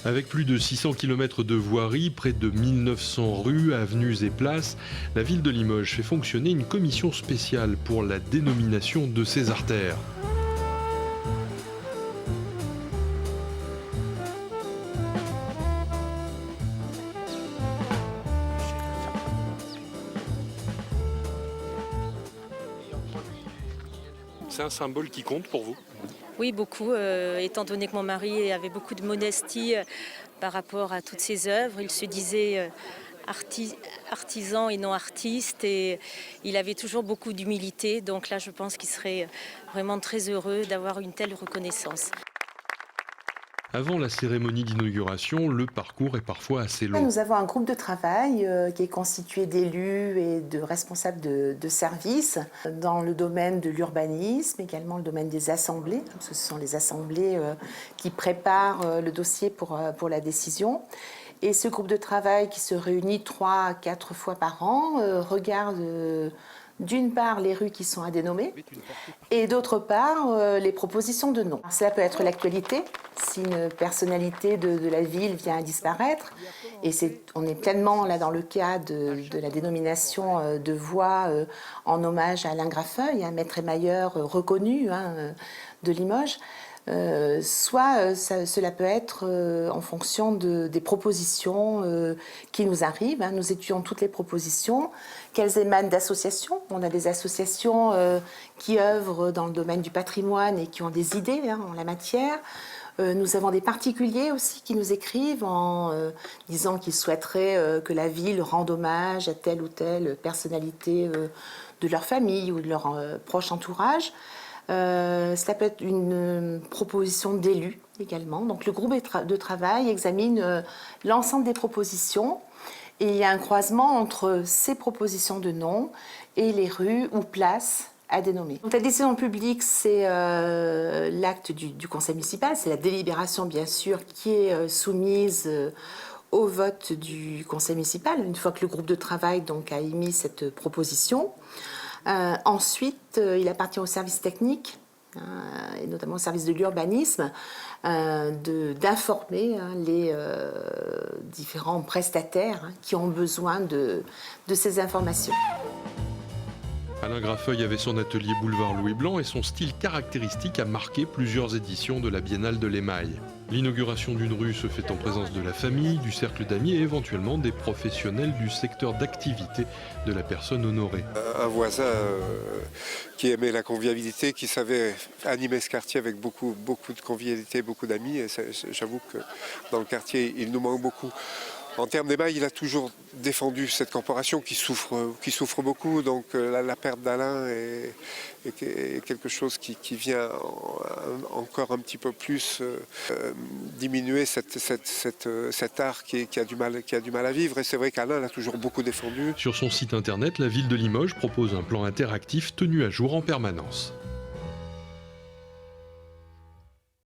Avec plus de 600 km de voirie, près de 1900 rues, avenues et places, la ville de Limoges fait fonctionner une commission spéciale pour la dénomination de ses artères. C'est un symbole qui compte pour vous? Oui, beaucoup, étant donné que mon mari avait beaucoup de modestie par rapport à toutes ses œuvres. Il se disait artisan et non artiste, et il avait toujours beaucoup d'humilité. Donc là, je pense qu'il serait vraiment très heureux d'avoir une telle reconnaissance. Avant la cérémonie d'inauguration, le parcours est parfois assez long. Nous avons un groupe de travail qui est constitué d'élus et de responsables de services dans le domaine de l'urbanisme, également le domaine des assemblées, parce que ce sont les assemblées qui préparent le dossier pour la décision. Et ce groupe de travail qui se réunit 3 à 4 fois par an regarde d'une part les rues qui sont à dénommer et d'autre part les propositions de noms. Cela peut être l'actualité, si une personnalité de la ville vient à disparaître, et on est pleinement là dans le cas de la dénomination de voie en hommage à Alain Grafeuil, un maître émailleur reconnu de Limoges. Cela peut être en fonction des propositions qui nous arrivent. Nous étudions toutes les propositions, qu'elles émanent d'associations. On a des associations qui œuvrent dans le domaine du patrimoine et qui ont des idées en la matière. Nous avons des particuliers aussi qui nous écrivent en disant qu'ils souhaiteraient que la ville rende hommage à telle ou telle personnalité de leur famille ou de leur proche entourage. Cela peut être une proposition d'élus également. Donc le groupe de travail examine l'ensemble des propositions, et il y a un croisement entre ces propositions de noms et les rues ou places à dénommer. Donc la décision publique, c'est l'acte du conseil municipal, c'est la délibération bien sûr qui est soumise au vote du conseil municipal, une fois que le groupe de travail donc, a émis cette proposition. Ensuite, il appartient au service technique, et notamment au service de l'urbanisme, d'informer les différents prestataires qui ont besoin de ces informations. Alain Grafeuil avait son atelier boulevard Louis Blanc et son style caractéristique a marqué plusieurs éditions de la Biennale de l'Émail. L'inauguration d'une rue se fait en présence de la famille, du cercle d'amis et éventuellement des professionnels du secteur d'activité de la personne honorée. Un voisin qui aimait la convivialité, qui savait animer ce quartier avec beaucoup de convivialité, beaucoup d'amis. Et j'avoue que dans le quartier, il nous manque beaucoup. En termes d'émail, il a toujours défendu cette corporation qui souffre beaucoup. Donc la perte d'Alain est quelque chose qui vient encore un petit peu plus diminuer cet art qui a du mal à vivre. Et c'est vrai qu'Alain l'a toujours beaucoup défendu. Sur son site internet, la ville de Limoges propose un plan interactif tenu à jour en permanence.